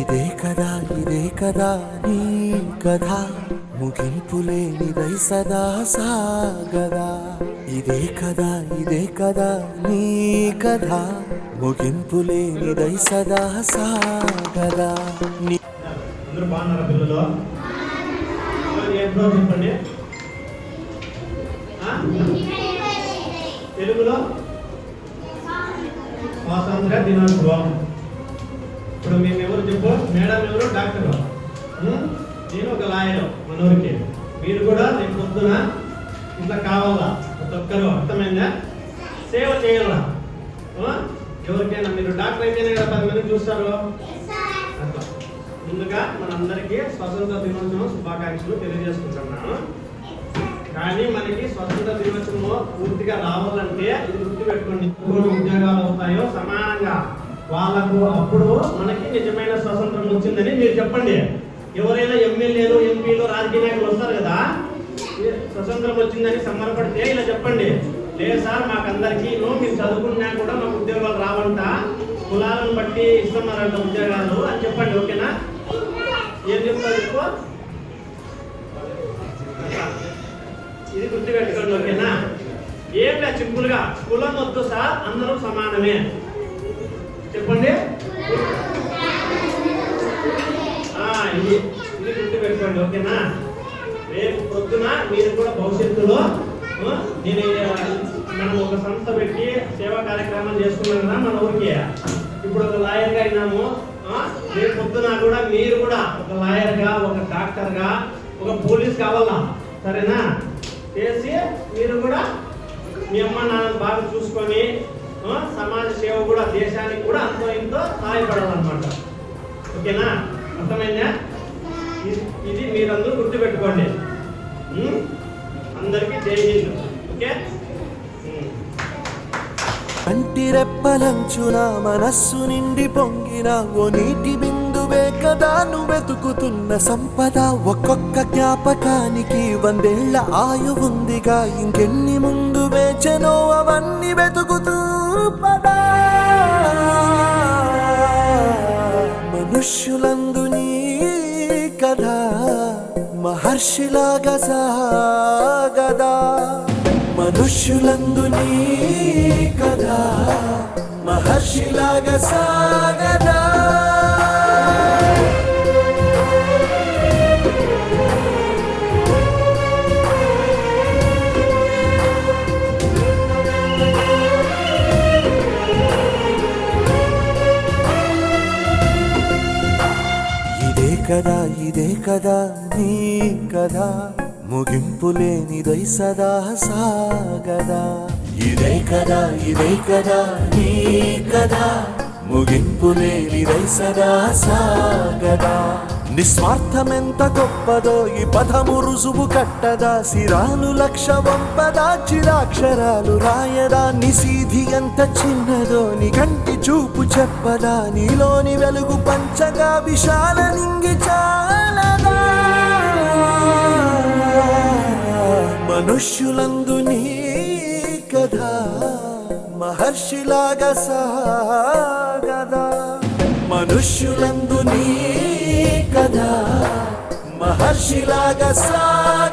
ఇదే కదా నీ కథ ముగింపులేనిదై సదా సాగదా. ఇదే కదా నీ కథ ముగింపులేనిదై సదా సాగదా. అందరూ బాగున్నారా పిల్లలు? చెప్పండి. తెలుగులో స్వాతంత్ర దినోత్సవం. ఇప్పుడు మేము ఎవరు చెప్పు? మేడం ఎవరు? డాక్టర్. నేను ఒక లాయర్ మన ఊరికి. మీరు కూడా రేపు పొద్దున ఇట్లా కావాలా, ప్రతి ఒక్కరు అర్థమైందా? సేవ చేయాలా. ఎవరికైనా మీరు డాక్టర్ అయితేనే కదా 10 మంది చూస్తారు. అట్లా ముందుగా మనందరికీ స్వతంత్ర దినోత్సవం శుభాకాంక్షలు తెలియజేసుకుంటున్నాను. కానీ మనకి స్వతంత్ర దినోత్సవం పూర్తిగా రావాలంటే ఇది గుర్తుపెట్టుకోండి, ఉద్యోగాలు అవుతాయో సమానంగా వాళ్ళకు అప్పుడు మనకి నిజమైన స్వతంత్రం వచ్చిందని మీరు చెప్పండి. ఎవరైనా ఎమ్మెల్యేలు, ఎంపీలు, రాజకీయ నాయకులు వస్తారు కదా, స్వతంత్రం వచ్చిందని సంబరపడితే ఇలా చెప్పండి, లేదు సార్ మాకందరికీ మీరు చదువుకున్నా కూడా మాకు ఉద్యోగాలు రావంట, కులాలను బట్టి ఇస్తున్నారంట ఉద్యోగాలు అని చెప్పండి. ఓకేనా? ఏం చెప్తారు చెప్పు? ఇది గుర్తుపెట్టుకోండి. ఓకేనా? ఏం లేదు, సింపుల్ గా కులం వద్దు సార్, అందరూ సమానమే చెప్పండి. ఇది గుర్తుపెట్టుకోండి. ఓకేనా? రేపు పొద్దున మీరు కూడా భవిష్యత్తులో నేను మనం ఒక సంస్థ పెట్టి సేవా కార్యక్రమాలు చేసుకున్నాం కదా మన ఊరికి. ఇప్పుడు ఒక లాయర్గా అయినాము. రేపు పొద్దున కూడా మీరు కూడా ఒక లాయర్గా, ఒక డాక్టర్గా, ఒక పోలీస్ కావాలా. సరేనా? చేసి మీరు కూడా మీ అమ్మ నాన్న బాగా చూసుకొని సమాజ సేవ కూడా దేశానికి కూడా అంతో ఇంతో సహాయపడాలన్నమాట. ఓకేనా? అర్థమైందా? ఇది మీరందరూ గుర్తుపెట్టుకోండి. అందరికీ జై హింద్. ఓకే? కంటి రెప్పలంచున మనస్సు నిండి పొంగిన ఓ నీటి బిందువే కదా నువ్వెతుకుతున్న సంపద. ఒక్కొక్క జ్ఞాపకానికి 100 ఏళ్ల ఆయువుందిగా, ఇంకెన్ని ముందు వేచనో అవన్నీ వెతుకుతూ పదా. మనుష్యులందు నీ కథ మహర్షిలాగా సాగదా. మనుష్యులందు నీ కథ మహర్షిలాగా సాగదా. ఇదే కదా నీ కథ ముగింపులేనిదై సదా సాగదా. ఇదే కదా నీ కథ ముగింపులేనిదై సదా సాగదా. నిస్వార్థమెంత గొప్పదో ఈ పదము రుజువు కట్టదా. సిరాలు లక్ష వంపదా, చిరాక్షరాలు రాయదా. నిసీధి ఎంత చిన్నదో నీ కంటి చూపు చెప్పదా. నీలోని వెలుగు పంచగా విశాల నింగి చాలదా. మనుష్యులందు నీ కథ మహర్షిలాగా సాగదా. మనుష్యులందు నీ కథ మహర్షిలాగా సాగదా.